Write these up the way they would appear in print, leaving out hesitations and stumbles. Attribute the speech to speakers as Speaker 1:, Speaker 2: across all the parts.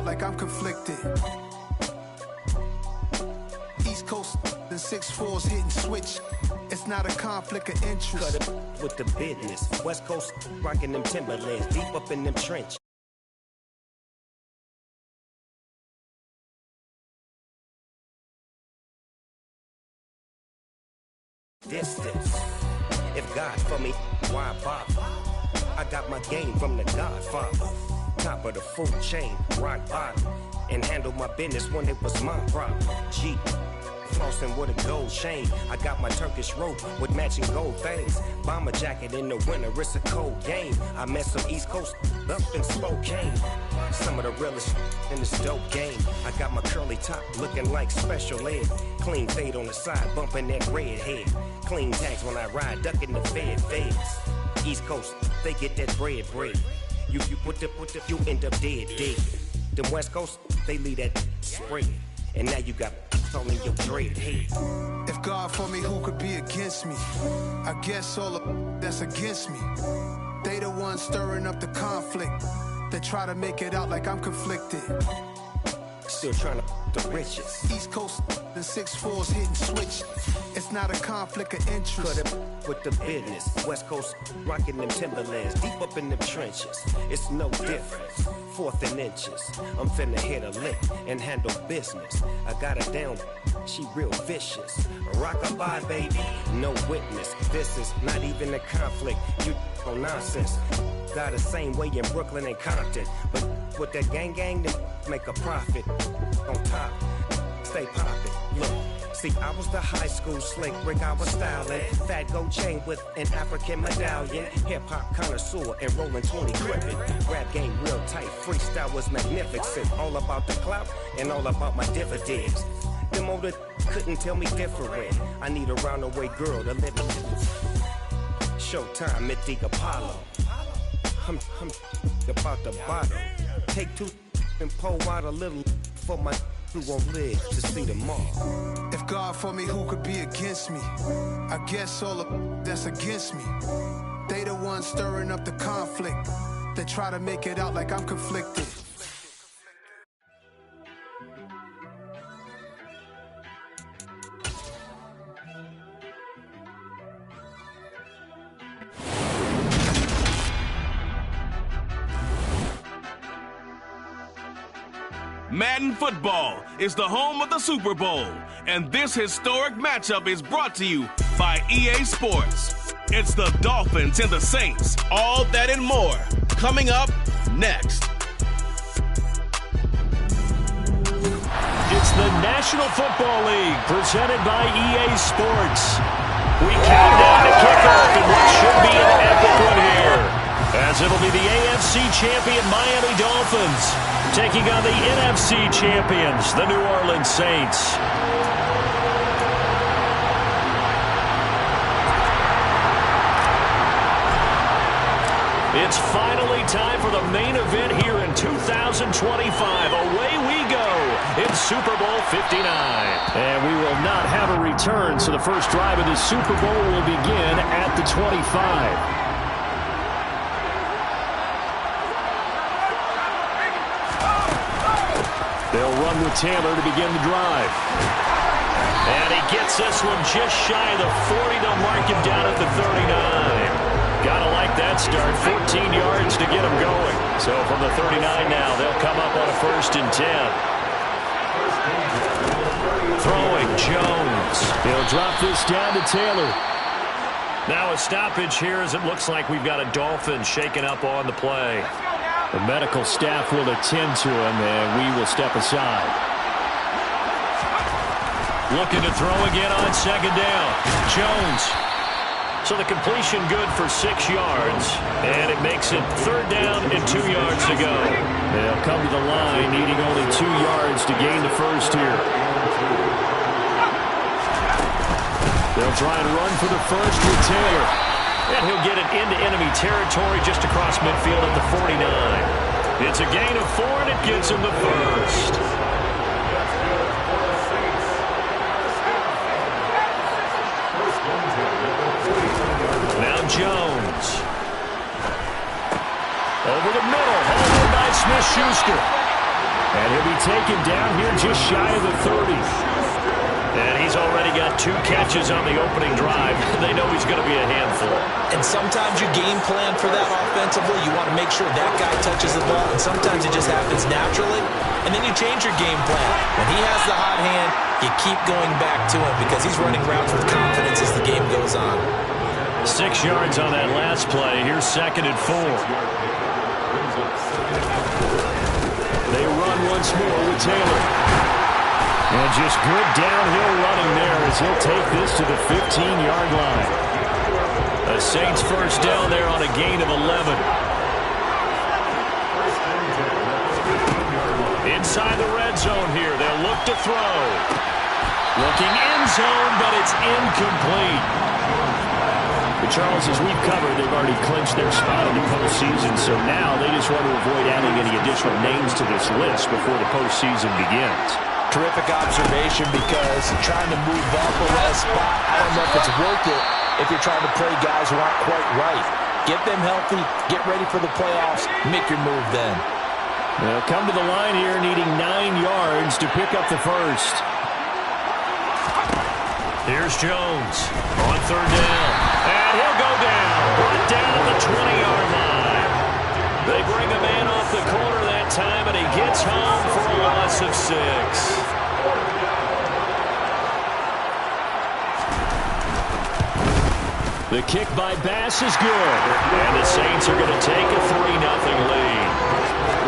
Speaker 1: like I'm conflicted. East Coast and 6'4's hitting switch. It's not a conflict of interest.
Speaker 2: Cut it with the business. West Coast rocking them Timberlands, deep up in them trenches. Distance. If God for me, why bother? I got my game from the Godfather. Top of the food chain, rock bottom. And handle my business when it was my problem. G. Flossing with a gold chain. I got my Turkish rope with matching gold things. Bomber jacket in the winter, it's a cold game. I met some East Coast up in Spokane. Some of the realest in this dope game. I got my curly top looking like special ed. Clean fade on the side, bumping that red head. Clean tags when I ride, ducking the feds. East Coast, they get that bread. You you end up dead. Them West Coast, they leave that spread. And now you got on in your dread head.
Speaker 1: If God for me, who could be against me? I guess all of that's against me. They the ones stirring up the conflict. They try to make it out like I'm conflicted.
Speaker 2: Still trying to the riches.
Speaker 1: East Coast and 6'4's hitting switch. It's not a conflict of interest.
Speaker 2: Cut it with the business. West Coast rocking them Timberlands, deep up in them trenches. It's no difference. 4th and inches. I'm finna hit a lick and handle business. I got her down, she real vicious. Rock-a-bye, baby, no witness. This is not even a conflict. You on nonsense. Got the same way in Brooklyn and Compton. But with that gang, they make a profit. On top, stay poppin'. Look, see, I was the high school slick Rick, I was styling. Fat gold chain with an African medallion. Hip-hop connoisseur and rolling 20 crippin'. Rap game real tight, freestyle was magnificent. All about the clout and all about my dividends. Them older couldn't tell me different. I need a roundaway girl to live in. Showtime, Mythic Apollo. I'm about the bottom. Take 2 and pour out a little for my who won't live to see tomorrow.
Speaker 1: If God for me, who could be against me? I guess all of that's against me. They the ones stirring up the conflict. They try to make it out like I'm conflicted.
Speaker 3: Madden Football is the home of the Super Bowl, and this historic matchup is brought to you by EA Sports. It's the Dolphins and the Saints, all that and more, coming up next.
Speaker 4: It's the National Football League, presented by EA Sports. We count down to kickoff in what should be an epic one here, as it'll be the AFC champion Miami Dolphins taking on the NFC champions, the New Orleans Saints. It's finally time for the main event here in 2025. Away we go in Super Bowl 59. And we will not have a return, so the first drive of the Super Bowl will begin at the 25. They'll run with Taylor to begin the drive. And he gets this one just shy of the 40. They'll mark him down at the 39. Gotta like that start. 14 yards to get him going. So from the 39 now, they'll come up on a 1st and 10. Throwing Jones. He'll drop this down to Taylor. Now a stoppage here as it looks like we've got a Dolphin shaken up on the play. The medical staff will attend to him, and we will step aside. Looking to throw again on 2nd down. Jones. So the completion good for 6 yards, and it makes it 3rd down and 2 yards to go. They'll come to the line, needing only 2 yards to gain the first here. They'll try and run for the first with Taylor. And he'll get it into enemy territory just across midfield at the 49. It's a gain of 4, and it gives him the first. Now Jones. Over the middle, hauled in by Smith-Schuster. And he'll be taken down here just shy of the 30. And he's already got 2 catches on the opening drive. They know he's going to be a handful.
Speaker 5: And sometimes you game plan for that offensively. You want to make sure that guy touches the ball. And sometimes it just happens naturally. And then you change your game plan. When he has the hot hand, you keep going back to him because he's running routes with confidence as the game goes on.
Speaker 4: 6 yards on that last play. Here's 2nd and 4. They run once more with Taylor. And just good downhill running there as he'll take this to the 15-yard line. The Saints first down there on a gain of 11. Inside the red zone here. They'll look to throw. Looking end zone, but it's incomplete. But Charles, as we've covered, they've already clinched their spot in the postseason, so now they just want to avoid adding any additional names to this list before the postseason begins.
Speaker 5: Terrific observation because trying to move up a spot, I don't know if it's worth it if you're trying to play guys who aren't quite right. Get them healthy, get ready for the playoffs, make your move then.
Speaker 4: They'll come to the line here needing 9 yards to pick up the first. Here's Jones on 3rd down. And he'll go down. Brought down at the 20-yard line. They bring a man off the corner that time, and he gets home for a loss of 6. The kick by Bass is good. And the Saints are going to take a 3-0 lead.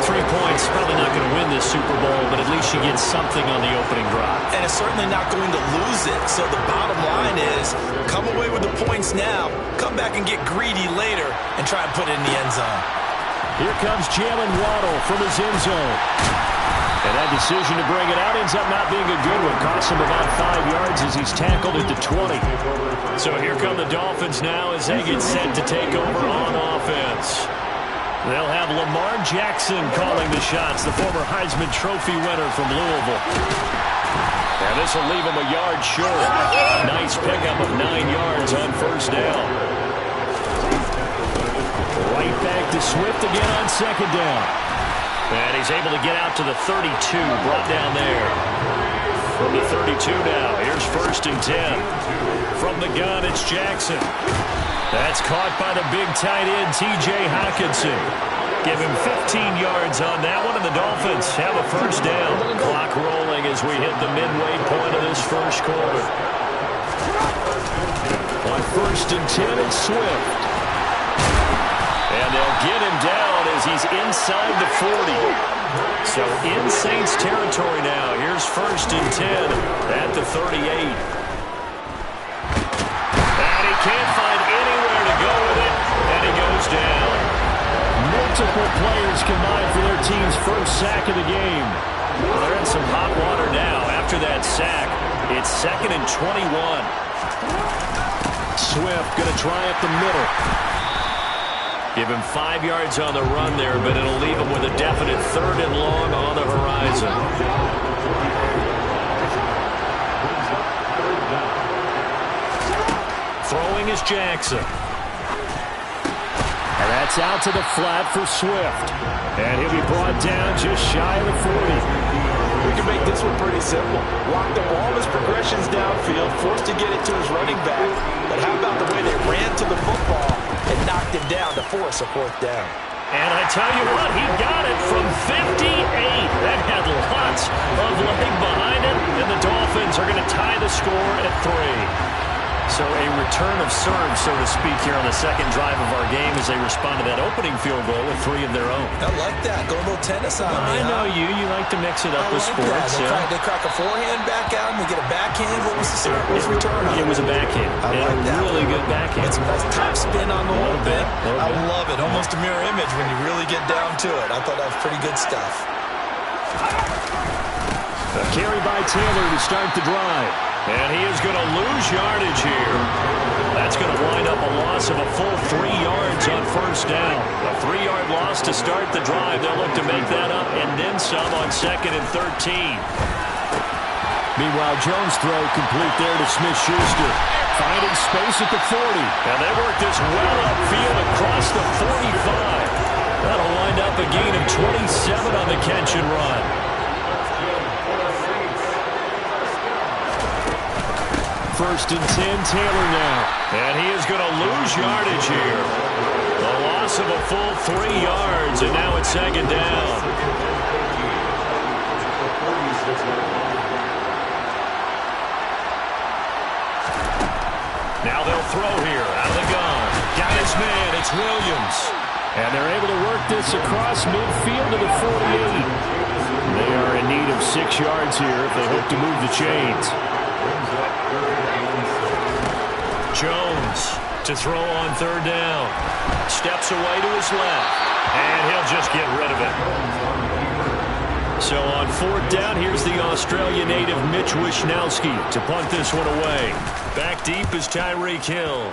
Speaker 4: 3 points, probably not going to win this Super Bowl, but at least you get something on the opening drive.
Speaker 5: And it's certainly not going to lose it. So the bottom line is, come away with the points now, come back and get greedy later, and try and put it in the end zone.
Speaker 4: Here comes Jalen Waddle from his end zone. And that decision to bring it out ends up not being a good one. Costs him about 5 yards as he's tackled at the 20. So here come the Dolphins now as they get set to take over on offense. They'll have Lamar Jackson calling the shots, the former Heisman Trophy winner from Louisville. And this will leave him a yard short. Nice pickup of 9 yards on first down. Right back to Swift again on 2nd down. And he's able to get out to the 32, brought down there. From the 32 now, here's 1st and 10. From the gun, it's Jackson. That's caught by the big tight end, T.J. Hockenson. Give him 15 yards on that one, and the Dolphins have a first down. Clock rolling as we hit the midway point of this first quarter. On 1st and 10, it's Swift. And they'll get him down as he's inside the 40. So in Saints territory now. Here's 1st and 10 at the 38. And he can't find anywhere to go with it, and he goes down. Multiple players combined for their team's first sack of the game. Well, they're in some hot water now after that sack. It's 2nd and 21. Swift going to try up the middle. Give him 5 yards on the run there, but it'll leave him with a definite 3rd and long on the horizon. Throwing is Jackson. And that's out to the flat for Swift. And he'll be brought down just shy of the 40.
Speaker 5: We can make this one pretty simple. Walk the ball as progressions downfield, forced to get it to his running back. But how about the way they ran to the football and knocked him down to force a 4th down?
Speaker 4: And I tell you what, he got it from 58. That had lots of leg behind it. And the Dolphins are going to tie the score at 3. So a return of serve, so to speak, here on the 2nd drive of our game as they respond to that opening field goal with 3 of their own.
Speaker 5: I like that. Go a little tennis on me.
Speaker 4: I know you. You like to mix it up with sports.
Speaker 5: They crack a forehand back out and they get a backhand. What was the return on?
Speaker 4: It was a backhand.
Speaker 5: I like that.
Speaker 4: Really good backhand.
Speaker 5: It's a nice top spin on the little bit. I love it. Almost a mirror image when you really get down to it. I thought that was pretty good stuff.
Speaker 4: A carry by Taylor to start the drive. And he is going to lose yardage here. That's going to wind up a loss of a full 3 yards on first down. A 3-yard loss to start the drive. They'll look to make that up and then some on 2nd and 13. Meanwhile, Jones' throw complete there to Smith-Schuster. Finding space at the 40. And they work this well upfield across the 45. That'll wind up a gain of 27 on the catch and run. 1st and 10, Taylor now. And he is going to lose yardage here. A loss of a full 3 yards, and now it's 2nd down. Now they'll throw here out of the gun. Got his man. It's Williams. And they're able to work this across midfield to the 48. They are in need of 6 yards here if they hope to move the chains. Jones to throw on 3rd down. Steps away to his left. And he'll just get rid of it. So on 4th down, here's the Australia native Mitch Wishnowsky to punt this one away. Back deep is Tyreek Hill.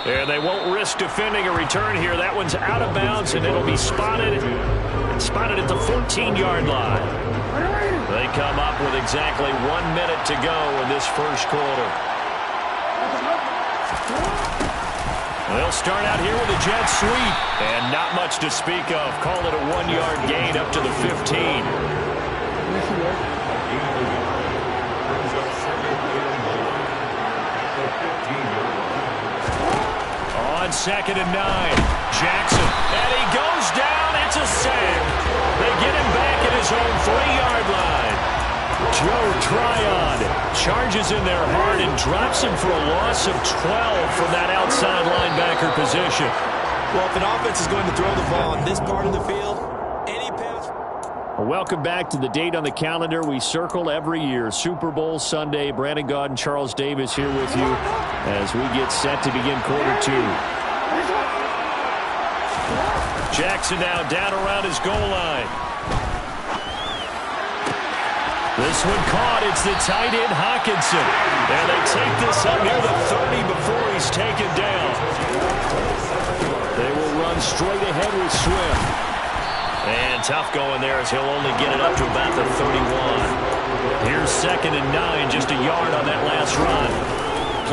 Speaker 4: And they won't risk defending a return here. That one's out of bounds, and it'll be spotted at the 14-yard line. They come up with exactly 1 minute to go in this first quarter. They'll start out here with a jet sweep, and not much to speak of. Call it a 1-yard gain up to the 15. On 2nd and 9, Jackson, and he goes down. It's a sack. They get him back at his own 3-yard line. Joe Tryon charges in there hard and drops him for a loss of 12 from that outside linebacker position.
Speaker 5: Well, if an offense is going to throw the ball on this part of the field, any pass.
Speaker 4: Welcome back to the date on the calendar we circle every year. Super Bowl Sunday. Brandon Gaud and Charles Davis here with you as we get set to begin quarter 2. Jackson now down around his goal line. This one caught. It's the tight end Hawkinson. And they take this up near the 30 before he's taken down. They will run straight ahead with Swift. And tough going there as he'll only get it up to about the 31. Here's 2nd and 9, just a yard on that last run.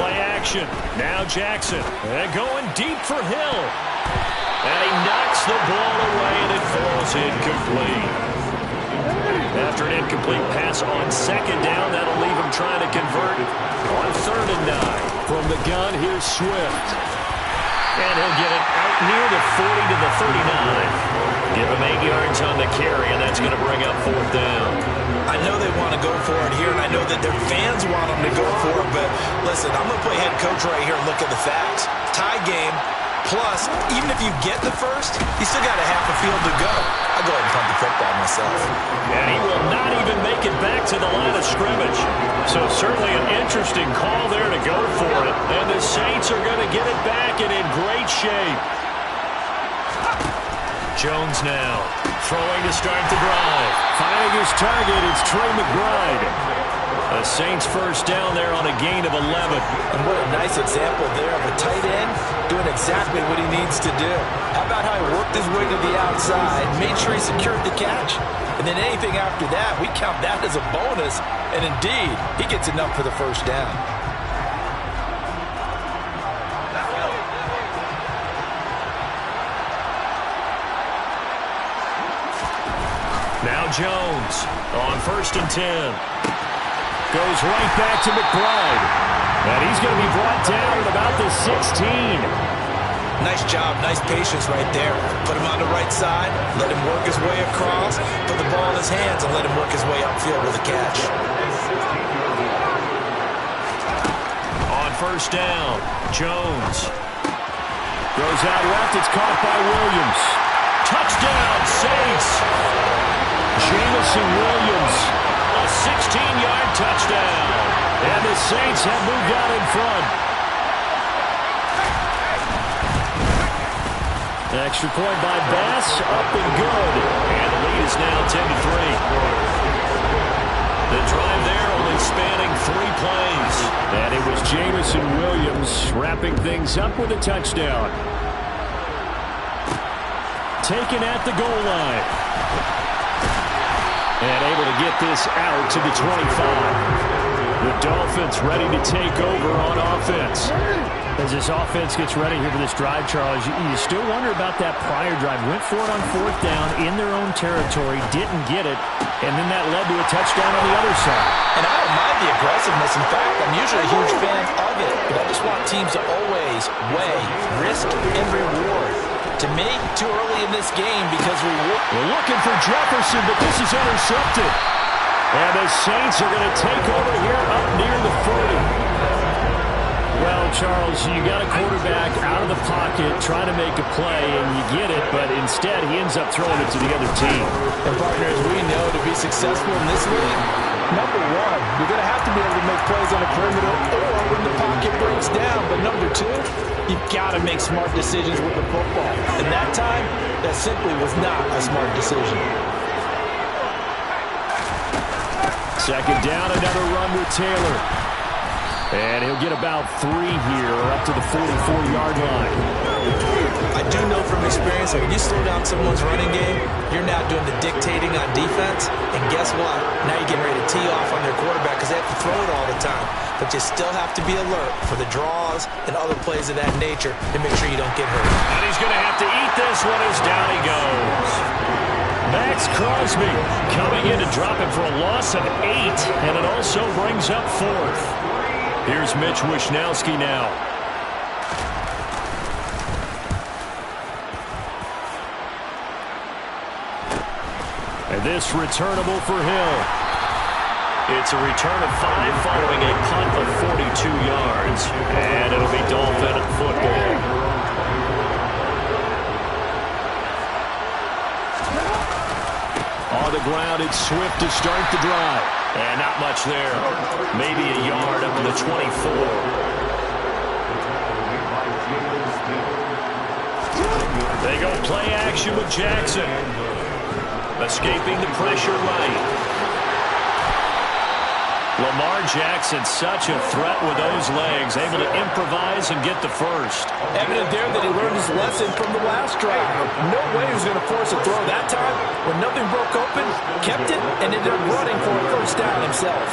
Speaker 4: Play action. Now Jackson. And going deep for Hill. And he knocks the ball away, and it falls incomplete. After an incomplete pass on 2nd down, that'll leave him trying to convert on 3rd and 9. From the gun, here's Swift. And he'll get it out near the 40 to the 39. Give him 8 yards on the carry, and that's going to bring up 4th down.
Speaker 5: I know they want to go for it here, and I know that their fans want them to go for it, but listen, I'm going to play head coach right here and look at the facts. Tie game, plus, even if you get the first, you still got a half a field to go. I'll go ahead and punt the football myself.
Speaker 4: And he will not even make it back to the line of scrimmage. So certainly an interesting call there to go for it. And the Saints are going to get it back and in great shape. Jones now throwing to start the drive. Finding his target, it's Trey McBride. The Saints first down there on a gain of 11.
Speaker 5: And what a nice example there of a tight end doing exactly what he needs to do. How about how he worked his way to the outside, made sure he secured the catch, and then anything after that, we count that as a bonus. And indeed, he gets enough for the first down.
Speaker 4: Now Jones on 1st and 10. Goes right back to McBride. And he's going to be brought down at about the 16.
Speaker 5: Nice job, nice patience right there. Put him on the right side, let him work his way across, put the ball in his hands, and let him work his way upfield with a catch.
Speaker 4: On 1st down, Jones. Throws out left, it's caught by Williams. Touchdown, Saints! Jamison Williams. A 16-yard touchdown. And the Saints have moved out in front. Extra point by Bass. Up and good. And the lead is now 10-3. The drive there only spanning 3 plays. And it was Jamison Williams wrapping things up with a touchdown. Taken at the goal line. And able to get this out to the 25. The Dolphins ready to take over on offense. As this offense gets ready here for this drive, Charles, you still wonder about that prior drive. Went for it on 4th down in their own territory, didn't get it, and then that led to a touchdown on the other side.
Speaker 5: And I don't mind the aggressiveness. In fact, I'm usually a huge fan of it, but I just want teams to always weigh risk and reward. To me, too early in this game because we're
Speaker 4: looking for Jefferson, but this is intercepted. And the Saints are going to take over here up near the 40. Well, Charles, you got a quarterback out of the pocket trying to make a play, and you get it, but instead he ends up throwing it to the other team.
Speaker 5: And partners, we know to be successful in this league, number one, you're going to have to be able to make plays on the perimeter or when the pocket breaks down. But number two, you've got to make smart decisions with the football. And that time, that simply was not a smart decision.
Speaker 4: Second down, another run with Taylor. And he'll get about 3 here, or up to the 44-yard line.
Speaker 5: I do know from experience that when you slow down someone's running game, you're now doing the dictating on defense. And guess what? Now you're getting ready to tee off on their quarterback because they have to throw it all the time. But you still have to be alert for the draws and other plays of that nature to make sure you don't get hurt.
Speaker 4: And he's going to have to eat this one as down he goes. Max Crosby coming in to drop him for a loss of 8, and it also brings up 4th. Here's Mitch Wishnowski now. And this returnable for Hill. It's a return of 5 following a punt of 42 yards. And it'll be Dolphin football. On the ground, it's Swift to start the drive. And not much there. Maybe a yard up to the 24. They go play action with Jackson. Escaping the pressure right. Lamar Jackson, such a threat with those legs, able to improvise and get the first.
Speaker 5: Evident there that he learned his lesson from the last drive. No way he was going to force a throw that time. When nothing broke open, kept it, and ended up running for a first down himself.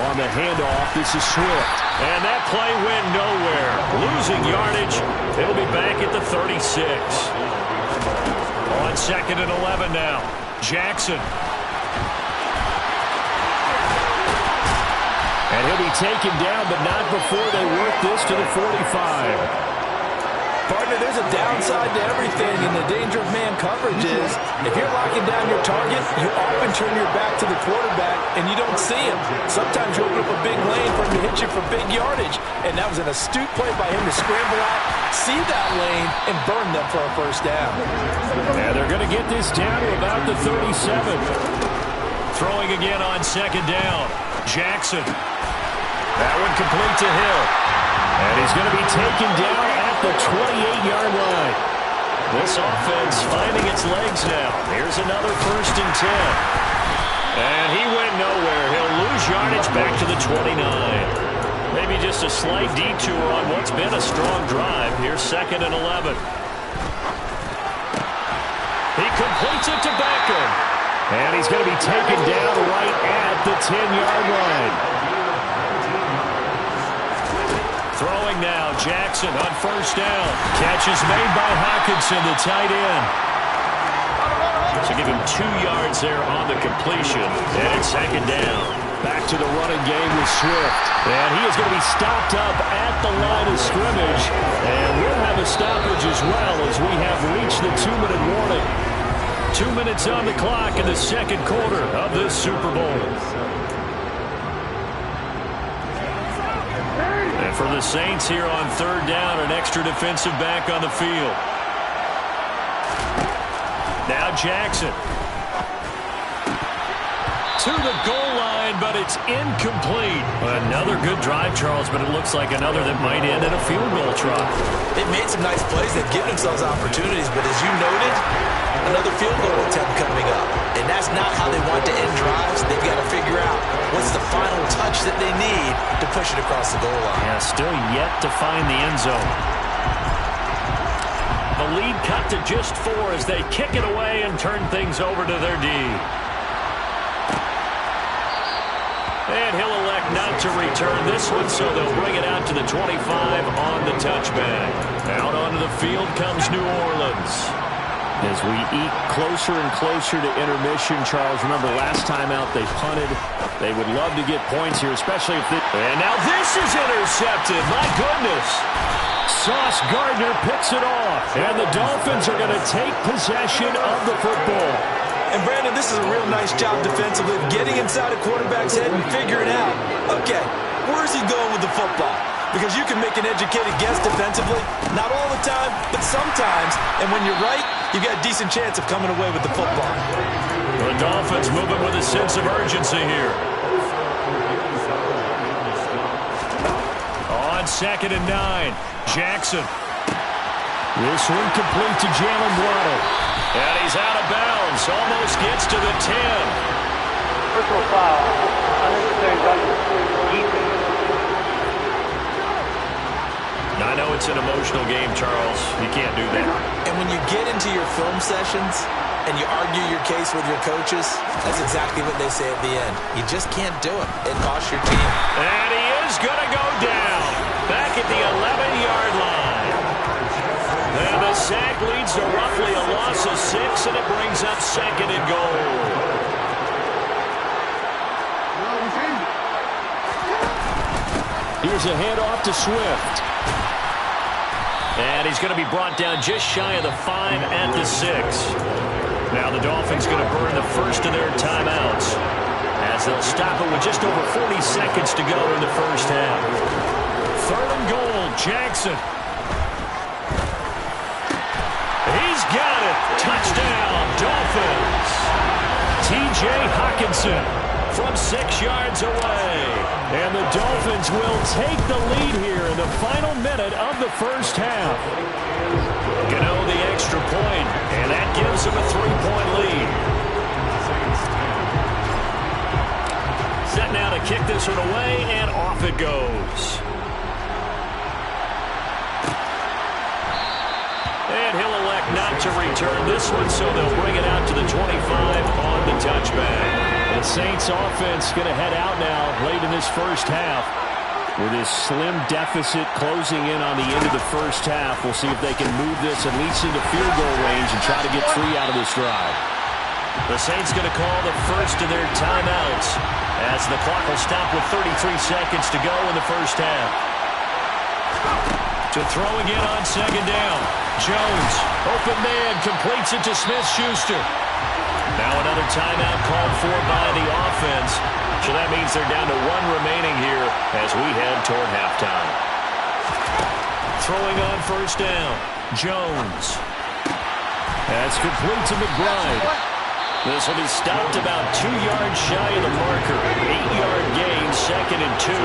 Speaker 4: On the handoff, this is Swift. And that play went nowhere. Losing yardage. It'll be back at the 36. On 2nd and 11 now. Jackson. And he'll be taken down, but not before they work this to the 45.
Speaker 5: Partner, there's a downside to everything, and the danger of man coverage is if you're locking down your target, you often turn your back to the quarterback, and you don't see him. Sometimes you open up a big lane for him to hit you for big yardage, and that was an astute play by him to scramble out, see that lane, and burn them for a first down.
Speaker 4: And they're going to get this down to about the 37. Throwing again on 2nd down. Jackson. That one complete to Hill. And he's going to be taken down at the 28-yard line. This offense finding its legs now. Here's another 1st and 10. And he went nowhere. He'll lose yardage back to the 29. Maybe just a slight detour on what's been a strong drive. Here's 2nd and 11. He completes it to Beckham. And he's going to be taken down right at the 10-yard line. Throwing now, Jackson on 1st down. Catch is made by Hockenson, the tight end. So give him 2 yards there on the completion. And it's 2nd down. Back to the running game with Swift. And he is going to be stopped up at the line of scrimmage. And we'll have a stoppage as well as we have reached the 2-minute warning. 2 minutes on the clock in the 2nd quarter of this Super Bowl. And for the Saints here on 3rd down, an extra defensive back on the field. Now Jackson. To the goal line, but it's incomplete. Another good drive, Charles, but it looks like another that might end in a field goal try.
Speaker 5: They've made some nice plays. They've given themselves opportunities, but as you noted, another field goal attempt coming up. And that's not how they want to end drives. They've got to figure out what's the final touch that they need to push it across the goal line.
Speaker 4: Yeah, still yet to find the end zone. The lead cut to just 4 as they kick it away and turn things over to their D. And he'll elect not to return this one, so they'll bring it out to the 25 on the touchback. Out onto the field comes New Orleans. As we eke closer and closer to intermission, Charles, remember last time out they punted. They would love to get points here, especially if they... And now this is intercepted. My goodness. Sauce Gardner picks it off. And the Dolphins are going to take possession of the football.
Speaker 5: And, Brandon, this is a real nice job defensively of getting inside a quarterback's head and figuring out, okay, where's he going with the football? Because you can make an educated guess defensively, not all the time, but sometimes. And when you're right, you got a decent chance of coming away with the football.
Speaker 4: The Dolphins moving with a sense of urgency here. On 2nd and 9, Jackson. This one complete to Jalen Waddle. And he's out of bounds. Almost gets to the 10.
Speaker 6: Personal foul. Unnecessary running.
Speaker 4: I know it's an emotional game, Charles. You can't do that.
Speaker 5: And when you get into your film sessions and you argue your case with your coaches, that's exactly what they say at the end. You just can't do it. It costs your team.
Speaker 4: And he is going to go down. Back at the 11-yard line. And the sack leads to roughly a loss of 6, and it brings up 2nd and goal. Here's a handoff to Swift. And he's going to be brought down just shy of the 5 at the 6. Now the Dolphins going to burn the first of their timeouts as they'll stop it with just over 40 seconds to go in the first half. 3rd and goal, Jackson. He's got it. Touchdown, Dolphins. T.J. Hockenson from 6 yards away. And the Dolphins will take the lead here in the final minute of the first half. Gano the extra point, and that gives them a 3-point lead. Set now to kick this one away, and off it goes. And he'll elect not to return this one, so they'll bring it out to the 25 on the touchback. The Saints offense going to head out now late in this first half with this slim deficit closing in on the end of the first half. We'll see if they can move this at least into field goal range and try to get 3 out of this drive. The Saints going to call the first of their timeouts as the clock will stop with 33 seconds to go in the first half. To throw again on 2nd down. Jones, open man, completes it to Smith-Schuster. Now another timeout called for by the offense. So that means they're down to 1 remaining here as we head toward halftime. Throwing on 1st down. Jones. That's complete to McBride. This will be stopped about 2 yards shy of the marker. 8-yard gain, 2nd and 2.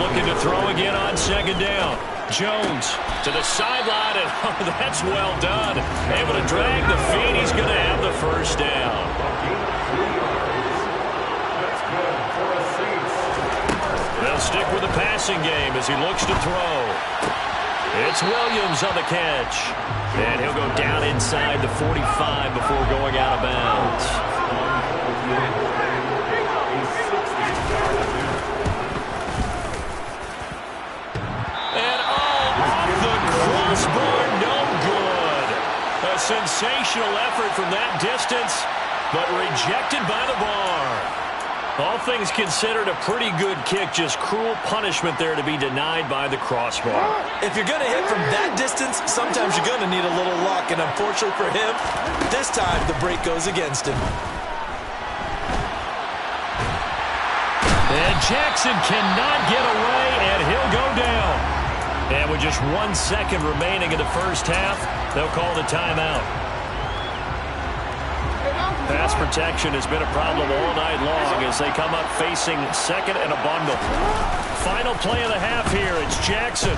Speaker 4: Looking to throw again on 2nd down. Jones to the sideline, and oh, that's well done. Able to drag the feet. He's going to have the first down. They'll stick with the passing game as he looks to throw. It's Williams on the catch. And he'll go down inside the 45 before going out of bounds. Crossbar, no good. A sensational effort from that distance, but rejected by the bar. All things considered, a pretty good kick. Just cruel punishment there to be denied by the crossbar.
Speaker 5: If you're going to hit from that distance, sometimes you're going to need a little luck. And unfortunately for him, this time the break goes against him.
Speaker 4: And Jackson cannot get away, and he'll go down. And with just 1 second remaining in the first half, they'll call the timeout. Pass protection has been a problem all night long as they come up facing 2nd and a bundle. Final play of the half here. It's Jackson.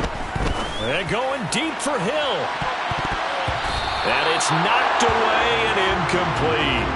Speaker 4: And going deep for Hill. And it's knocked away and incomplete.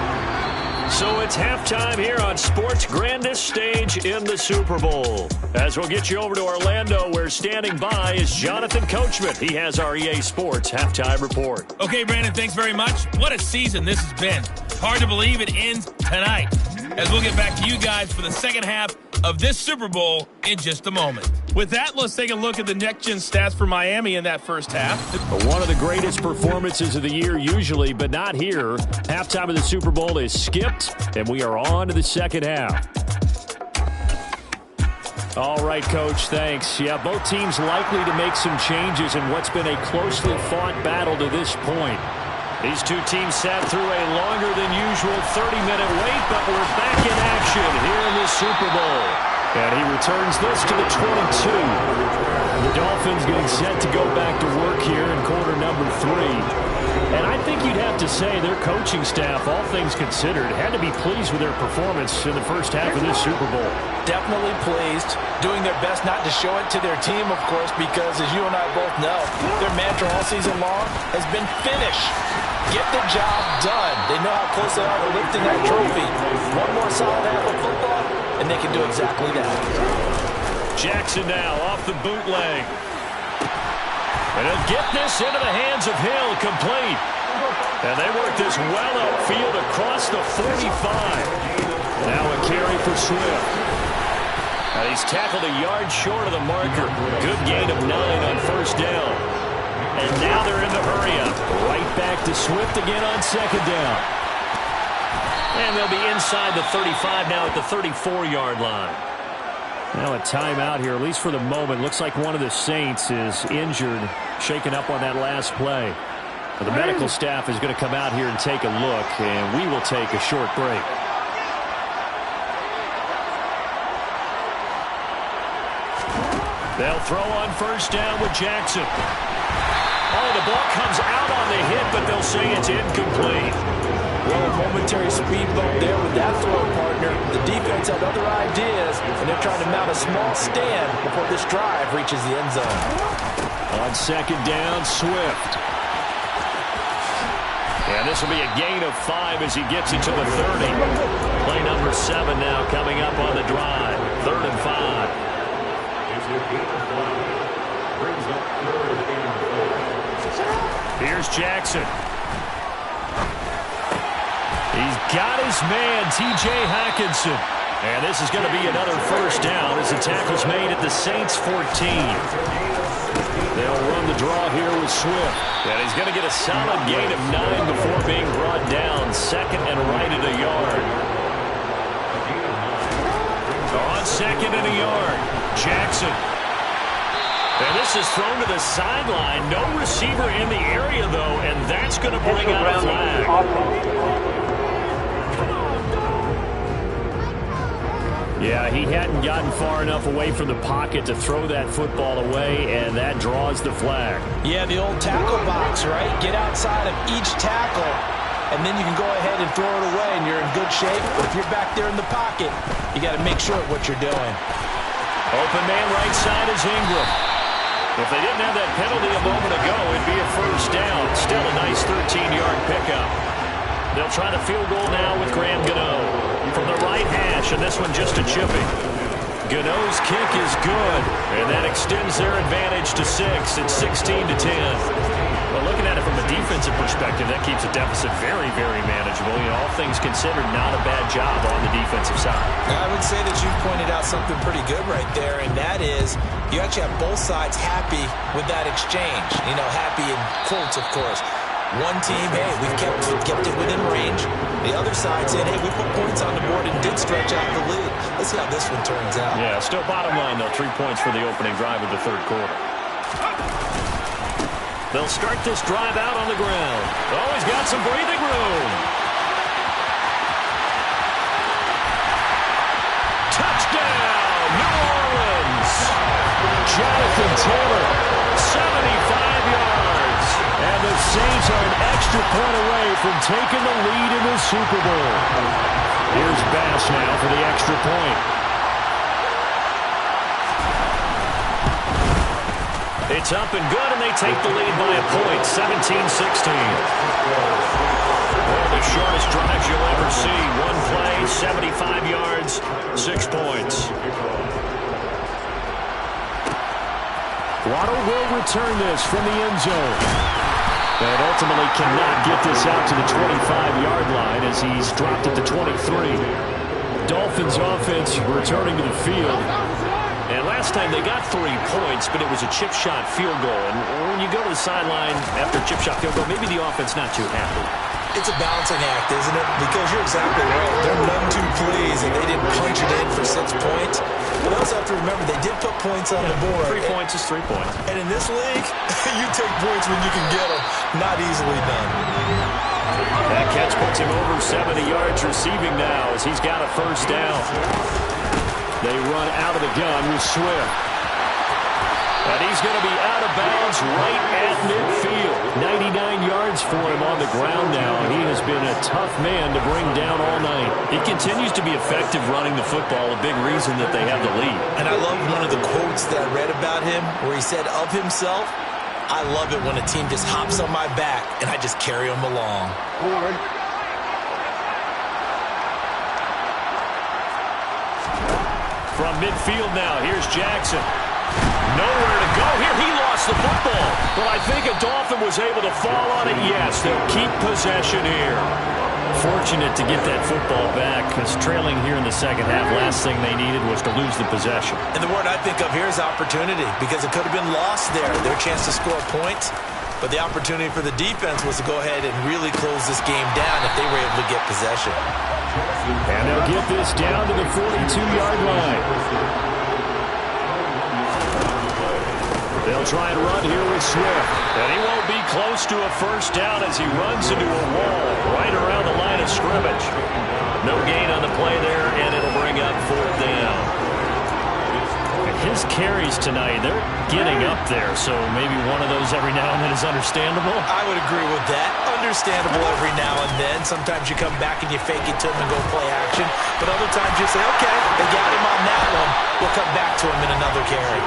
Speaker 4: So it's halftime here on sports' grandest stage in the Super Bowl. As we'll get you over to Orlando, where standing by is Jonathan Coachman. He has our EA Sports halftime report.
Speaker 7: Okay, Brandon, thanks very much. What a season this has been. Hard to believe it ends tonight, as we'll get back to you guys for the second half of this Super Bowl in just a moment. With that, let's take a look at the next-gen stats for Miami in that first half.
Speaker 4: One of the greatest performances of the year usually, but not here. Halftime of the Super Bowl is skipped, and we are on to the second half. All right, Coach, thanks. Yeah, both teams likely to make some changes in what's been a closely fought battle to this point. These two teams sat through a longer than usual 30-minute wait, but we're back in action here in the Super Bowl. And he returns this to the 22. The Dolphins getting set to go back to work here in quarter number 3. And I think you'd have to say their coaching staff, all things considered, had to be pleased with their performance in the first half of this Super Bowl.
Speaker 5: Definitely pleased, doing their best not to show it to their team, of course, because as you and I both know, their mantra all season long has been finish. Get the job done. They know how close they are to lifting that trophy. One more solid half of football, and they can do exactly that.
Speaker 4: Jackson now off the bootleg. And he'll get this into the hands of Hill, complete. And they work this well upfield across the 45. Now a carry for Swift. And he's tackled a yard short of the marker. Good gain of 9 on first down. And now they're in the hurry-up. Right back to Swift again on second down. And they'll be inside the 35 now at the 34-yard line. Now a timeout here, at least for the moment. Looks like one of the Saints is injured, shaken up on that last play. But the medical staff is going to come out here and take a look, and we will take a short break. They'll throw on first down with Jackson. Oh, the ball comes out on the hit, but they'll say it's incomplete.
Speaker 5: Well, a momentary speed bump there with that throw, partner. The defense had other ideas, and they're trying to mount a small stand before this drive reaches the end zone.
Speaker 4: On second down, Swift. And this will be a gain of 5 as he gets it to the 30. Play number 7 now coming up on the drive. 3rd and 5. Here's Jackson. He's got his man, T.J. Hockenson. And this is going to be another first down as the tackle's made at the Saints' 14. They'll run the draw here with Swift. And he's going to get a solid gain of 9 before being brought down. Second and right at a yard. On second and a yard, Jackson. And this is thrown to the sideline. No receiver in the area, though, and that's going to bring out a flag. Yeah, he hadn't gotten far enough away from the pocket to throw that football away, and that draws the flag.
Speaker 5: Yeah, the old tackle box, right? Get outside of each tackle, and then you can go ahead and throw it away, and you're in good shape. But if you're back there in the pocket, you got to make sure of what you're doing.
Speaker 4: Open man right side is Ingram. If they didn't have that penalty a moment ago, it'd be a first down. Still a nice 13-yard pickup. They'll try the field goal now with Graham Gano from the right hash, and this one just a chipping. Gano's kick is good, and that extends their advantage to 6. It's 16-10. Well, looking at it from a defensive perspective, that keeps the deficit very, very manageable. You know, all things considered, not a bad job on the defensive side.
Speaker 5: I would say that you pointed out something pretty good right there, and that is you actually have both sides happy with that exchange. You know, happy in quotes, of course. One team, hey, we've kept it within range. The other side said, hey, we put points on the board and did stretch out the lead. Let's see how this one turns out.
Speaker 4: Yeah, still bottom line, though, 3 points for the opening drive of the third quarter. They'll start this drive out on the ground. Always got some breathing room. Touchdown, New Orleans. Jonathan Taylor, 75 yards. And the Saints are an extra point away from taking the lead in the Super Bowl. Here's Bass now for the extra point. It's up and good, and they take the lead by a point, 17-16. One of the shortest drives you'll ever see. One play, 75 yards, 6 points. Waddle will return this from the end zone. And ultimately cannot get this out to the 25-yard line as he's dropped at the 23. Dolphins offense returning to the field. And last time they got 3 points, but it was a chip shot field goal. And when you go to the sideline after a chip shot field goal, maybe the offense not too happy.
Speaker 5: It's a balancing act, isn't it? Because you're exactly right. They're none too pleased, and they didn't punch it in for 6 points. But also have to remember, they did put points on the board.
Speaker 4: 3 points is 3 points.
Speaker 5: And in this league, you take points when you can get them. Not easily done.
Speaker 4: That catch puts him over 70 yards receiving now as he's got a first down. They run out of the gun with Swift. And he's going to be out of bounds right at midfield. 99 yards for him on the ground now. He has been a tough man to bring down all night.
Speaker 7: He continues to be effective running the football, a big reason that they have the lead.
Speaker 5: And I love one of the quotes that I read about him where he said of himself, I love it when a team just hops on my back and I just carry them along.
Speaker 4: From midfield now, here's Jackson. Nowhere to go here. He lost the football. But I think a Dolphin was able to fall on it. Yes, they'll keep possession here.
Speaker 7: Fortunate to get that football back because trailing here in the second half, last thing they needed was to lose the possession.
Speaker 5: And the word I think of here is opportunity because it could have been lost there, their chance to score points. But the opportunity for the defense was to go ahead and really close this game down if they were able to get possession.
Speaker 4: And they'll get this down to the 42-yard line. They'll try and run here with Swift. And he won't be close to a first down as he runs into a wall right around the line of scrimmage. No gain on the play there, and it'll bring up 4th down.
Speaker 7: His carries tonight, they're getting up there, so maybe one of those every now and then is understandable.
Speaker 5: I would agree with that. Understandable every now and then. Sometimes you come back and you fake it to him and go play action. But other times you say, okay, they got him on that one. We'll come back to him in another carry.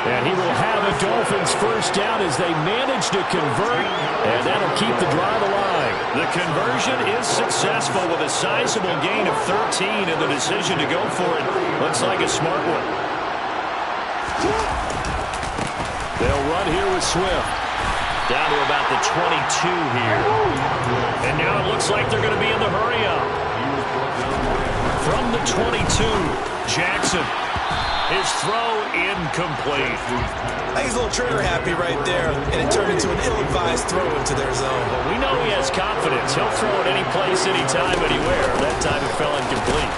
Speaker 4: And he will have a Dolphins first down as they manage to convert, and that'll keep the drive alive. The conversion is successful with a sizable gain of 13, and the decision to go for it looks like a smart one. They'll run here with Swift. Down to about the 22 here. And now it looks like they're going to be in the hurry-up. From the 22, Jackson. His throw incomplete.
Speaker 5: I think he's a little trigger happy right there, and it turned into an ill-advised throw into their zone.
Speaker 4: But we know he has confidence. He'll throw it any place, anytime, anywhere. That time it fell incomplete.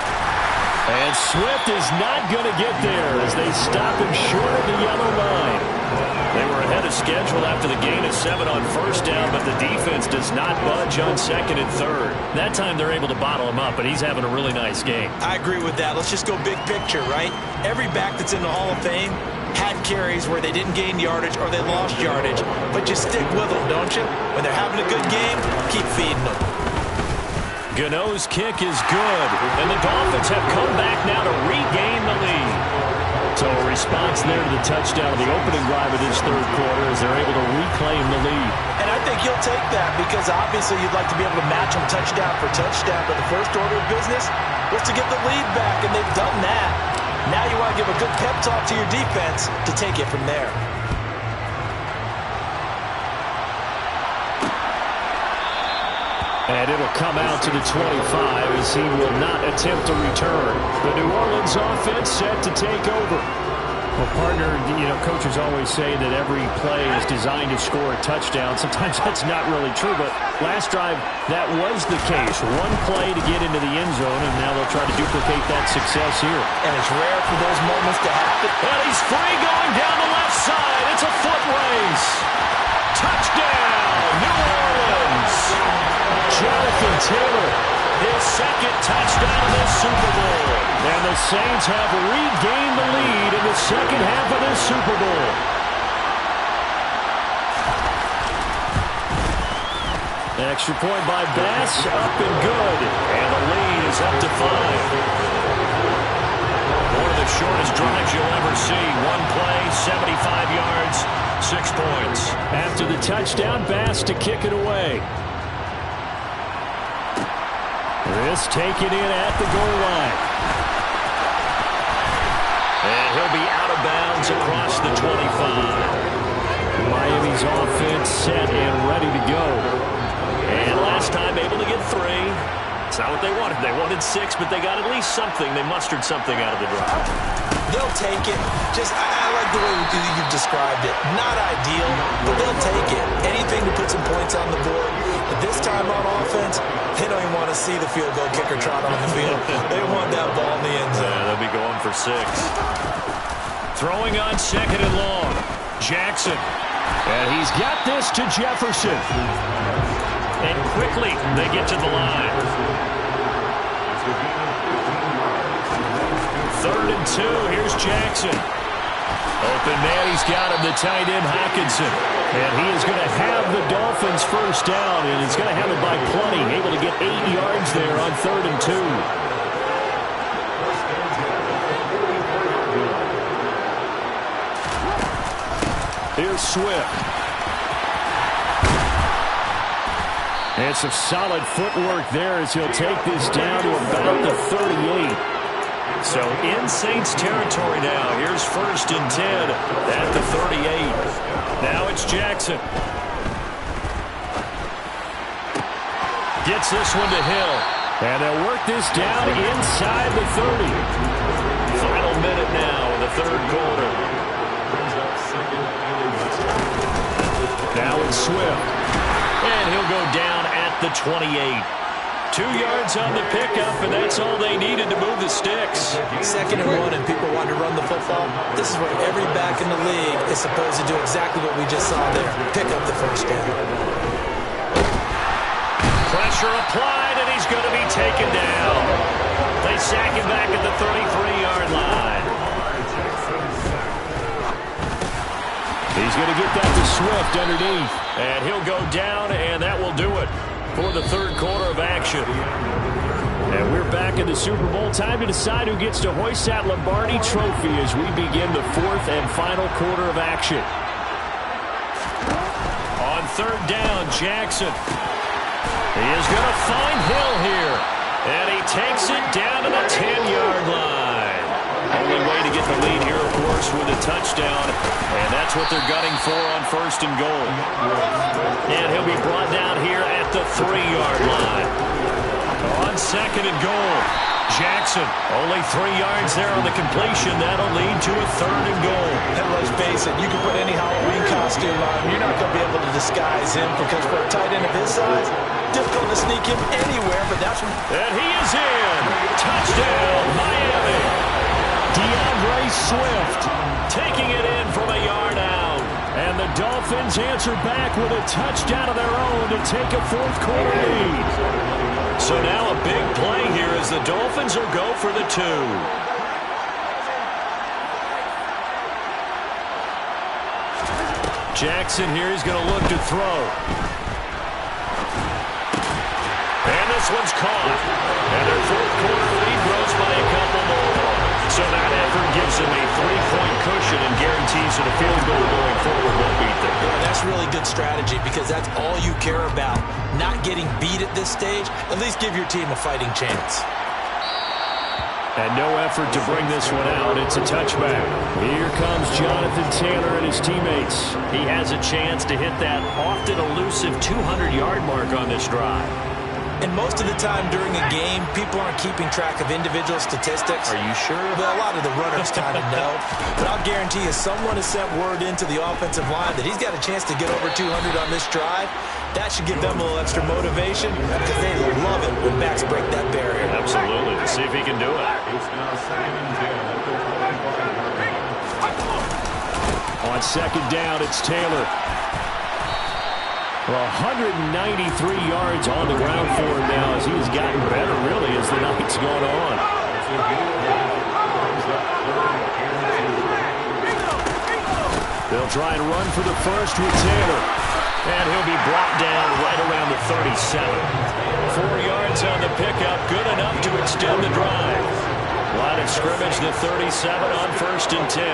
Speaker 4: And Swift is not going to get there as they stop him short of the yellow line. They were ahead of schedule after the gain of 7 on first down, but the defense does not budge on 2nd and 3rd.
Speaker 7: That time they're able to bottle him up, but he's having a really nice game.
Speaker 5: I agree with that. Let's just go big picture, right? Every back that's in the Hall of Fame had carries where they didn't gain yardage or they lost yardage, but you stick with them, don't you? When they're having a good game, keep feeding them.
Speaker 4: Gano's kick is good, and the Dolphins have come back now to regain the lead. So a response there to the touchdown of the opening drive of this 3rd quarter as they're able to reclaim the lead.
Speaker 5: And I think you'll take that because obviously you'd like to be able to match them touchdown for touchdown, but the first order of business was to get the lead back, and they've done that. Now you want to give a good pep talk to your defense to take it from there.
Speaker 4: And it'll come out to the 25 as he will not attempt to return. The New Orleans offense set to take over.
Speaker 7: Well, partner, coaches always say that every play is designed to score a touchdown. Sometimes that's not really true, but last drive, that was the case. One play to get into the end zone, and now they'll try to duplicate that success here.
Speaker 5: And it's rare for those moments to happen.
Speaker 4: And he's free going down the left side. It's a foot race. Touchdown, New Orleans. Jonathan Taylor, his 2nd touchdown in the Super Bowl. And the Saints have regained the lead in the second half of this Super Bowl. Extra point by Bass, up and good. And the lead is up to 5. One of the shortest drives you'll ever see. One play, 75 yards, 6 points. After the touchdown, Bass to kick it away. This taken in at the goal line. And he'll be out of bounds across the 25. Miami's offense set and ready to go. And last time able to get 3. It's not what they wanted. They wanted 6, but they got at least something. They mustered something out of the drive.
Speaker 5: They'll take it. I like the way you've described it. Not ideal, but they'll take it. Anything to put some points on the board. But this time on offense, they don't even want to see the field goal kicker trot on the field. They want that ball in the end zone.
Speaker 4: Yeah, they'll be going for 6. Throwing on 2nd and long. Jackson. And he's got this to Jefferson. And quickly they get to the line. 3rd and 2. Here's Jackson. Open man. He's got him. The tight end, Hockenson. And he is going to have the Dolphins first down. And he's going to have it by plenty. Able to get 8 yards there on 3rd and 2. Here's Swift. And some solid footwork there as he'll take this down to about the 38. So in Saints territory now. Here's 1st and 10 at the 38. Now it's Jackson. Gets this one to Hill. And they'll work this down inside the 30. Final minute now in the 3rd quarter. Now it's Swift. And he'll go down at the 28. 2 yards on the pickup, and that's all they needed to move the sticks.
Speaker 5: 2nd and 1, and people want to run the football. This is where every back in the league is supposed to do exactly what we just saw there. Pick up the first down.
Speaker 4: Pressure applied, and he's going to be taken down. They sack him back at the 33-yard line. He's going to get that to Swift underneath. And he'll go down, and that will do it for the 3rd quarter of action. And we're back in the Super Bowl. Time to decide who gets to hoist that Lombardi Trophy as we begin the 4th and final quarter of action. On 3rd down, Jackson. He is going to find Hill here. And he takes it down to the 10-yard line. Only way to get the lead here, of course, with a touchdown. And that's what they're gunning for on 1st and goal. And he'll be brought down here at the 3-yard line. On 2nd and goal, Jackson. Only 3 yards there on the completion. That'll lead to a 3rd and goal.
Speaker 5: And let's face it, you can put any Halloween costume on him. You're not going to be able to disguise him because for a tight end of his size, difficult to sneak him anywhere, but that's when...
Speaker 4: And he is in. Touchdown, Miami. DeAndre Swift taking it in from a yard out. And the Dolphins answer back with a touchdown of their own to take a 4th quarter lead. So now a big play here as the Dolphins will go for the 2. Jackson here is going to look to throw. And this one's caught. And their 4th quarter lead grows by a couple more. So that effort gives them a 3-point cushion and guarantees that a field goal going forward won't beat them.
Speaker 5: Yeah, that's really good strategy because that's all you care about. Not getting beat at this stage. At least give your team a fighting chance.
Speaker 4: And no effort to bring this one out. It's a touchback. Here comes Jonathan Taylor and his teammates. He has a chance to hit that often elusive 200-yard mark on this drive.
Speaker 5: And most of the time during a game, people aren't keeping track of individual statistics.
Speaker 4: Are you sure?
Speaker 5: Well, a lot of the runners kind of know. But I'll guarantee you someone has sent word into the offensive line that he's got a chance to get over 200 on this drive. That should give them a little extra motivation because they love it when backs break that barrier.
Speaker 4: Absolutely. Let's see if he can do it. On 2nd down, it's Taylor. Well, 193 yards on the ground for him now as he has gotten better, really, as the night's gone on. They'll try and run for the first with Taylor. And he'll be brought down right around the 37. 4 yards on the pickup, good enough to extend the drive. Line of scrimmage, the 37 on 1st and 10.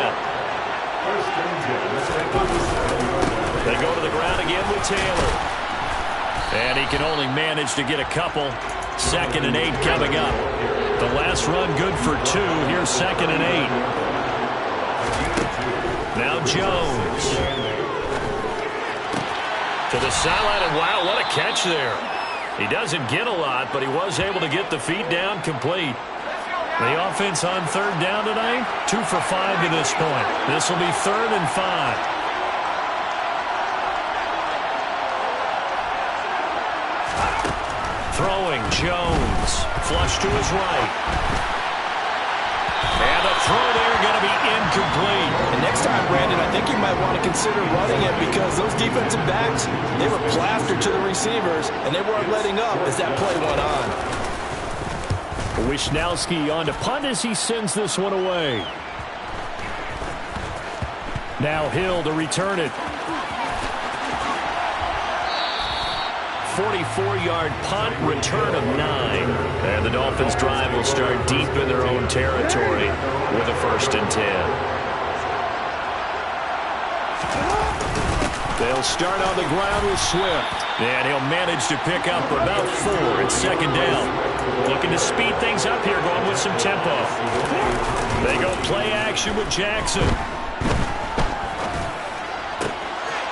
Speaker 4: They go to the ground again with Taylor. And he can only manage to get a couple. 2nd and 8 coming up. The last run good for 2. Here's 2nd and 8. Now Jones. To the sideline, and wow, what a catch there. He doesn't get a lot, but he was able to get the feet down complete. The offense on 3rd down tonight, 2 for 5 to this point. This will be 3rd and 5. Throwing, Jones. Flush to his right. And the throw there going to be incomplete.
Speaker 5: And next time, Brandon, I think you might want to consider running it because those defensive backs, they were plastered to the receivers, and they weren't letting up as that play went on.
Speaker 4: Wisnowski on to punt as he sends this one away. Now Hill to return it. 44-yard punt, return of 9. And the Dolphins' drive will start deep in their own territory with a 1st and 10. They'll start on the ground with Swift. And he'll manage to pick up about 4 at 2nd down. Looking to speed things up here, going with some tempo. They go play action with Jackson.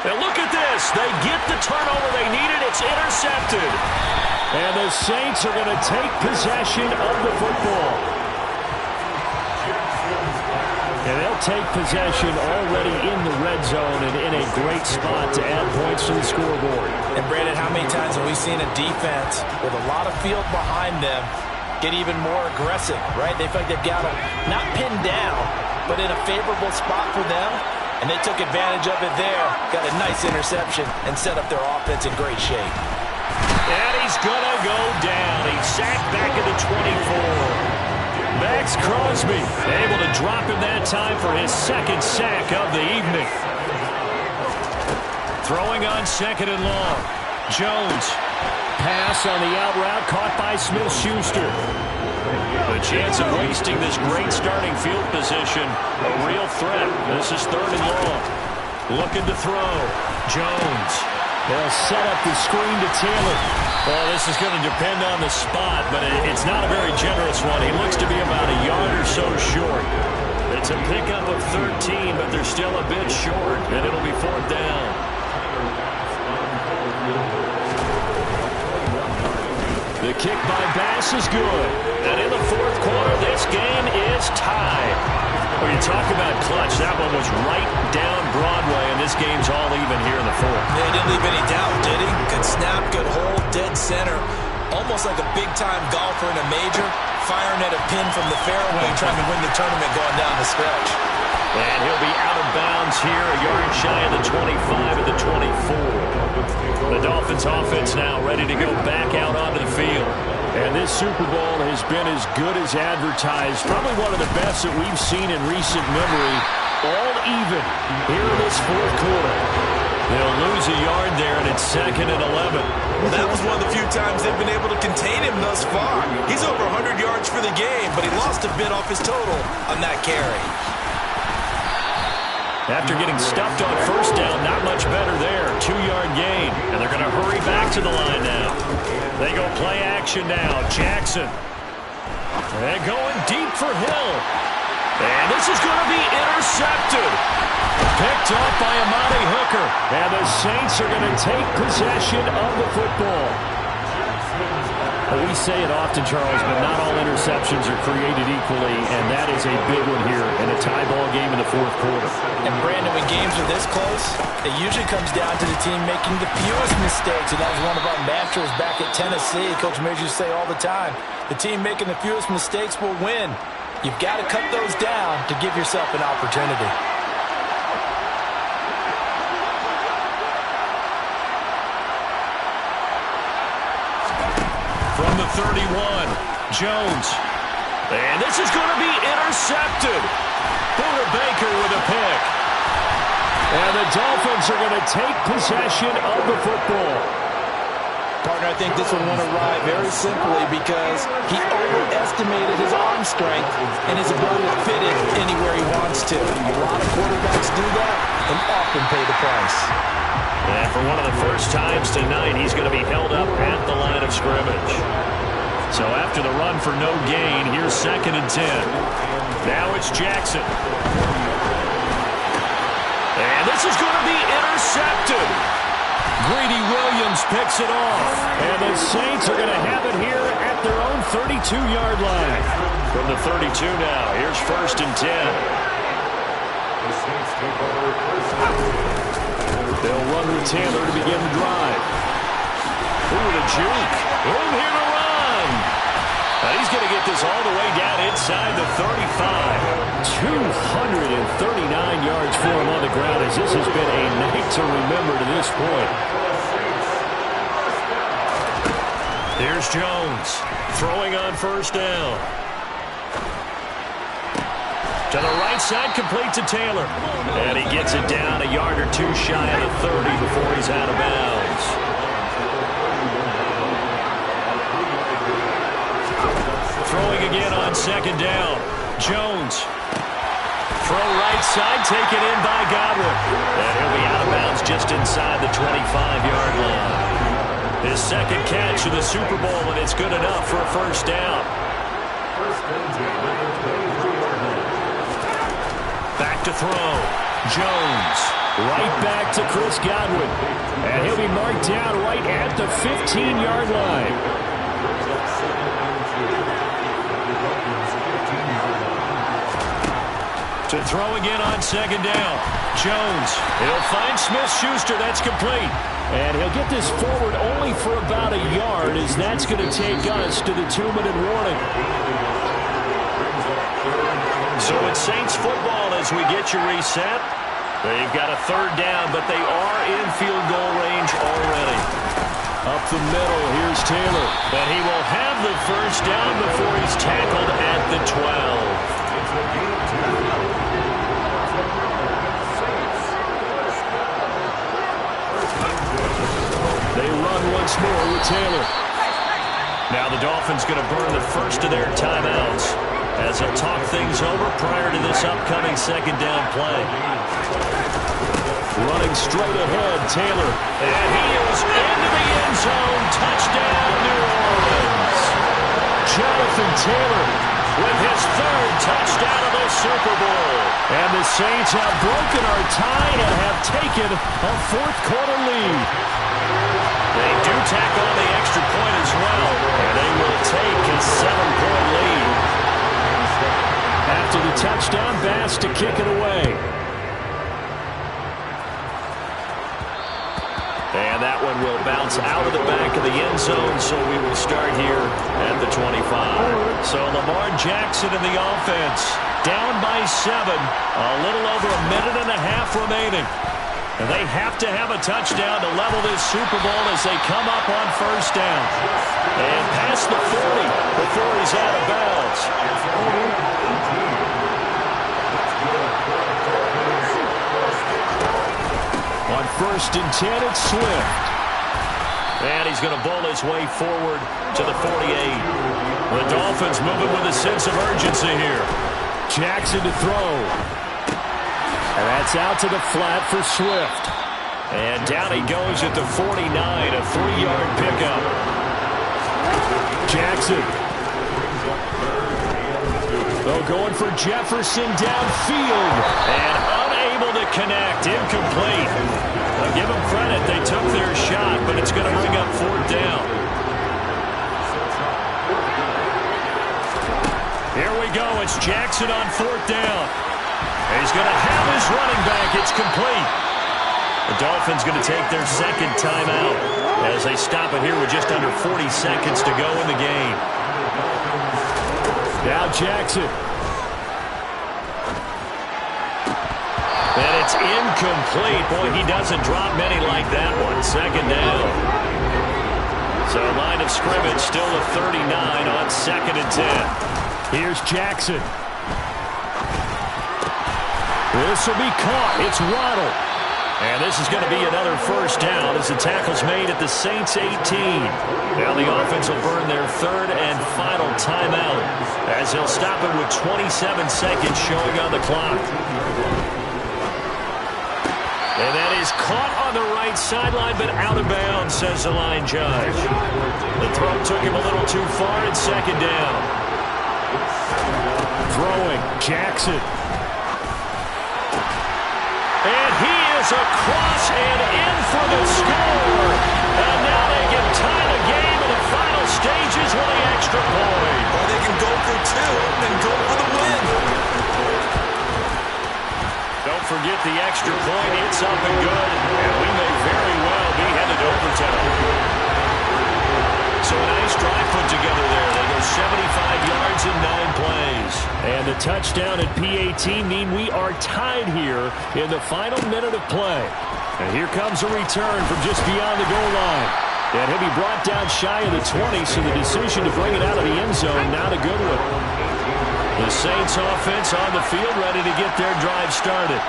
Speaker 4: And look at this. They get the turnover they needed. It's intercepted. And the Saints are going to take possession of the football. And they'll take possession already in the red zone and in a great spot to add points to the scoreboard.
Speaker 5: And, Brandon, how many times have we seen a defense with a lot of field behind them get even more aggressive, right? They feel like they've got them not pinned down, but in a favorable spot for them. And they took advantage of it there, got a nice interception, and set up their offense in great shape.
Speaker 4: And he's going to go down. He's sacked back at the 24. Max Crosby able to drop him that time for his 2nd sack of the evening. Throwing on 2nd and long. Jones. Pass on the out route caught by Smith-Schuster. The chance of wasting this great starting field position, a real threat. This is 3rd and long. Looking to throw. Jones. They'll set up the screen to Taylor. Well, this is going to depend on the spot, but it's not a very generous one. He looks to be about a yard or so short. It's a pickup of 13, but they're still a bit short, and it'll be 4th down. The kick by Bass is good. And in the 4th quarter, this game is tied. When you talk about clutch, that one was right down Broadway, and this game's all even here in the 4th.
Speaker 5: Yeah, he didn't leave any doubt, did he? Good snap, good hold, dead center. Almost like a big-time golfer in a major, firing at a pin from the fairway, trying to win the tournament going down the stretch.
Speaker 4: And he'll be out of bounds here, a yard shy of the 25 at the 24. The Dolphins offense now ready to go back out onto the field. And this Super Bowl has been as good as advertised. Probably one of the best that we've seen in recent memory. All even here in this 4th quarter. They'll lose a yard there, and it's 2nd and 11.
Speaker 5: Well, that was one of the few times they've been able to contain him thus far. He's over 100 yards for the game, but he lost a bit off his total on that carry.
Speaker 4: After getting stuffed on 1st down, not much better there. 2-yard gain, and they're going to hurry back to the line now. They go play action now. Jackson. And going deep for Hill. And this is going to be intercepted. Picked off by Amani Hooker. And the Saints are going to take possession of the football. Well, we say it often, Charles, but not all interceptions are created equally, and that is a big one here in a tie ball game in the 4th quarter.
Speaker 5: And, Brandon, when games are this close, it usually comes down to the team making the fewest mistakes, and that was one of our mantras back at Tennessee. Coach Mears used to say all the time, the team making the fewest mistakes will win. You've got to cut those down to give yourself an opportunity.
Speaker 4: From the 31, Jones. And this is going to be intercepted. Buda Baker with a pick. And the Dolphins are going to take possession of the football.
Speaker 5: Partner, I think this one went awry very simply because he overestimated his arm strength and his ability to fit it anywhere he wants to. A lot of quarterbacks do that and often pay the price.
Speaker 4: And for one of the first times tonight, he's going to be held up at the line of scrimmage. So after the run for no gain, here's 2nd and 10. Now it's Jackson. And this is going to be intercepted. Greedy Williams picks it off. And the Saints are going to have it here at their own 32-yard line. From the 32 now, here's 1st and 10. They'll run with Taylor to begin the drive. Ooh, the juke. Room here to run. He's going to get this all the way down inside the 35. 239 yards for him on the ground as this has been a night to remember to this point. Here's Jones throwing on 1st down. To the right side, complete to Taylor. And he gets it down a yard or two shy of the 30 before he's out of bounds. Throwing again on 2nd down. Jones. Throw right side, taken in by Godwin. And he'll be out of bounds just inside the 25-yard line. His 2nd catch of the Super Bowl, and it's good enough for a 1st down. Back to throw. Jones. Right back to Chris Godwin. And he'll be marked down right at the 15-yard line. To throw again on 2nd down. Jones. He'll find Smith-Schuster. That's complete. And he'll get this forward only for about a yard as that's going to take us to the 2-minute warning. So it's Saints football as we get you reset. They've got a 3rd down, but they are in field goal range already. Up the middle, here's Taylor. But he will have the 1st down before he's tackled at the 12. They run once more with Taylor. Now the Dolphins going to burn the first of their timeouts as they'll talk things over prior to this upcoming 2nd down play. Running straight ahead, Taylor. And he is into the end zone. Touchdown, New Orleans. Jonathan Taylor with his 3rd touchdown of the Super Bowl. And the Saints have broken our tie and have taken a 4th quarter lead. They do tack on the extra point as well, and they will take a 7-point lead. After the touchdown, Bass to kick it away. And that one will bounce out of the back of the end zone, so we will start here at the 25. So Lamar Jackson in the offense, down by 7, a little over a minute and a half remaining. And they have to have a touchdown to level this Super Bowl as they come up on 1st down. And past the 40 before he's out of bounds. On 1st and 10, it's Swift. And he's going to bowl his way forward to the 48. The Dolphins moving with a sense of urgency here. Jackson to throw. And that's out to the flat for Swift. And down he goes at the 49, a 3-yard pickup. Jackson. Oh, going for Jefferson downfield. And unable to connect. Incomplete. I'll give them credit. They took their shot, but it's going to bring up 4th down. Here we go. It's Jackson on 4th down. He's going to have his running back. It's complete. The Dolphins going to take their 2nd timeout as they stop it here with just under 40 seconds to go in the game. Now Jackson. And it's incomplete. Boy, he doesn't drop many like that one. 2nd down. So line of scrimmage still a 39 on 2nd and 10. Here's Jackson. This will be caught. It's Waddle. And this is going to be another 1st down as the tackle's made at the Saints 18. Now the offense will burn their 3rd and final timeout as they'll stop it with 27 seconds showing on the clock. And that is is caught on the right sideline, but out of bounds, says the line judge. The throw took him a little too far at second down. Throwing, Jackson. And he is across and in for the score. And now they can tie the game in the final stages with the extra point.
Speaker 5: Or they can go for two and go for the win.
Speaker 4: Don't forget the extra point. It's up and good. And we may very well be headed to overtime. So a nice drive put together there. They go 75 yards in 9 plays. And the touchdown at P18 mean we are tied here in the final minute of play. And here comes a return from just beyond the goal line. And he'll be brought down shy of the 20, so the decision to bring it out of the end zone, not a good one. The Saints offense on the field, ready to get their drive started.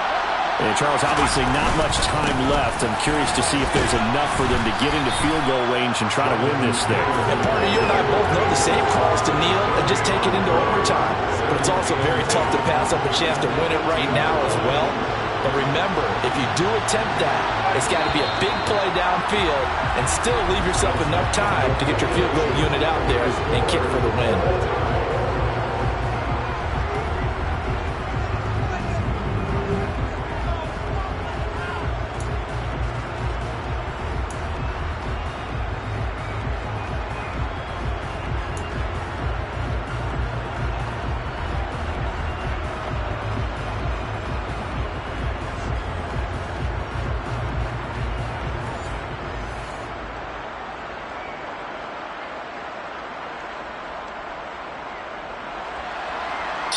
Speaker 4: And Charles, obviously not much time left. I'm curious to see if there's enough for them to get into field goal range and try to win this thing.
Speaker 5: And partner, you and I both know the same calls to kneel and just take it into overtime. But it's also very tough to pass up a chance to win it right now as well. But remember, if you do attempt that, it's got to be a big play downfield and still leave yourself enough time to get your field goal unit out there and kick for the win.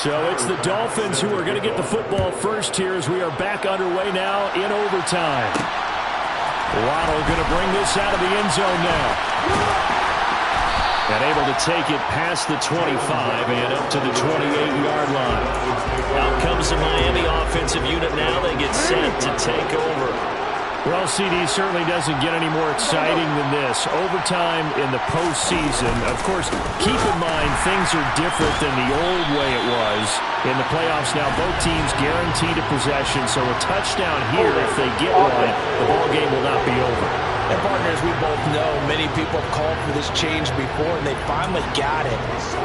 Speaker 4: So it's the Dolphins who are going to get the football first here as we are back underway now in overtime. Waddle going to bring this out of the end zone now. And able to take it past the 25 and up to the 28-yard line. Out comes the Miami offensive unit now. They get set to take over. Well, CD certainly doesn't get any more exciting than this. Overtime in the postseason. Of course, keep in mind things are different than the old way it was. In the playoffs now, both teams guaranteed a possession, so a touchdown here, if they get one, the ball game will not be over.
Speaker 5: And partners, we both know many people have called for this change before, and they finally got it.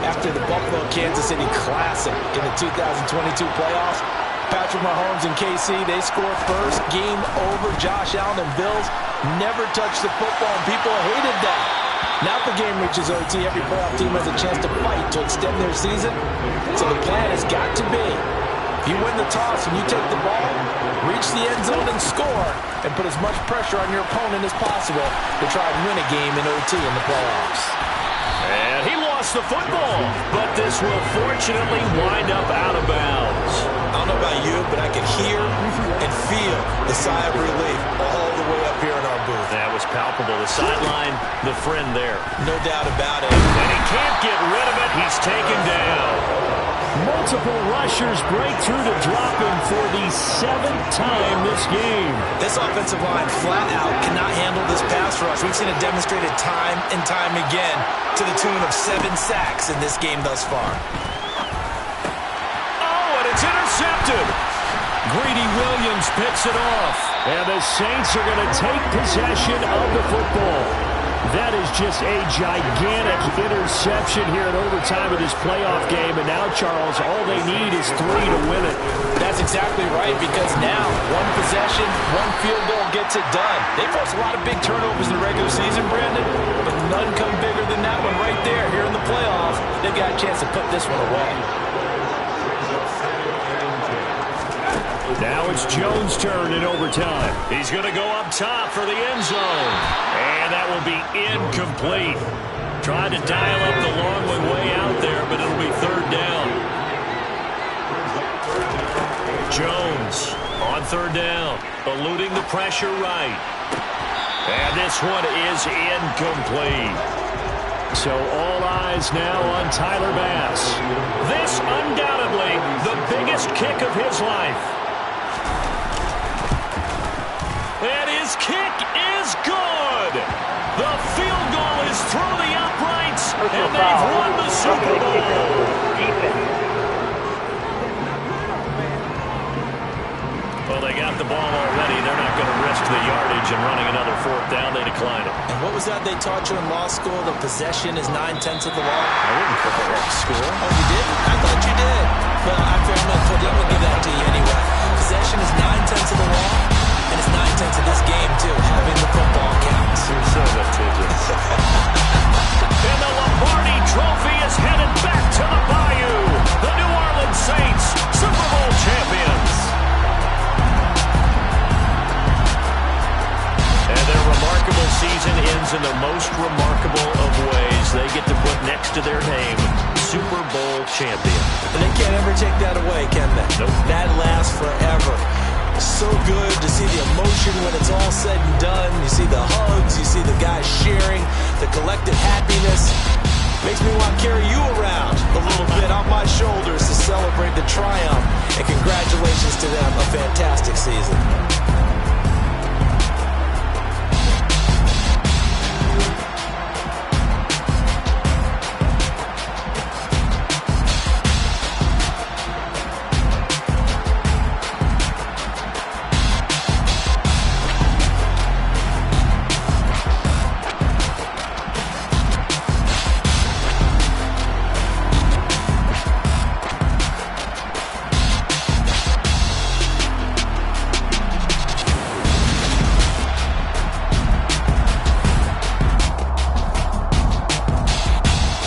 Speaker 5: After the Buffalo-Kansas City Classic in the 2022 playoffs, Patrick Mahomes and KC, they scored first. Game over. Josh Allen and Bills never touched the football, and people hated that. Now the game reaches OT. Every playoff team has a chance to fight to extend their season. So the plan has got to be, if you win the toss and you take the ball, reach the end zone and score, and put as much pressure on your opponent as possible to try and win a game in OT in the playoffs.
Speaker 4: And he lost the football, but this will fortunately wind up out of bounds.
Speaker 5: I don't know about you, but I can hear and feel the sigh of relief all the way up here in our booth.
Speaker 4: That was palpable. The sideline, the friend there.
Speaker 5: No doubt about it.
Speaker 4: And he can't get rid of it. He's taken down. Multiple rushers break through to drop him for the 7th time this game.
Speaker 5: This offensive line flat out cannot handle this pass rush. We've seen it demonstrated time and time again to the tune of 7 sacks in this game thus far.
Speaker 4: Oh, and it's intercepted. Greedy Williams picks it off. And the Saints are going to take possession of the football. That is just a gigantic interception here in overtime of this playoff game. And now, Charles, all they need is 3 to win it.
Speaker 5: That's exactly right, because now one possession, one field goal gets it done. They force a lot of big turnovers in the regular season, Brandon, but none come bigger than that one right there here in the playoffs. They've got a chance to put this one away.
Speaker 4: Now it's Jones' turn in overtime. He's going to go up top for the end zone. And that will be incomplete. Trying to dial up the long one way out there, but it'll be 3rd down. Jones on 3rd down, eluding the pressure right. And this one is incomplete. So all eyes now on Tyler Bass. This undoubtedly the biggest kick of his life. And his kick is good. The field goal is through the uprights, and they've won the Super Bowl. Well, they got the ball already. They're not going to risk the yardage and running another fourth down. They decline it.
Speaker 5: And what was that they taught you in law school? The possession is 9/10 of the law?
Speaker 4: I didn't put that law school.
Speaker 5: Oh, you didn't? I thought you did. Well, I'm going to give that to you anyway. Possession is 9/10 of the law, and it's 9/10 of this game, too, having the football counts.
Speaker 4: You're so litigious. And the Lombardi Trophy is headed back to the Bayou. The New Orleans Saints, Super Bowl champions. And their remarkable season ends in the most remarkable of ways. They get to put next to their name, Super Bowl champion.
Speaker 5: And they can't ever take that away, can they?
Speaker 4: Nope.
Speaker 5: That lasts forever. So good to see the emotion when it's all said and done. You see the hugs, you see the guys sharing, the collective happiness. Makes me want to carry you around a little bit on my shoulders to celebrate the triumph. And congratulations to them, a fantastic season.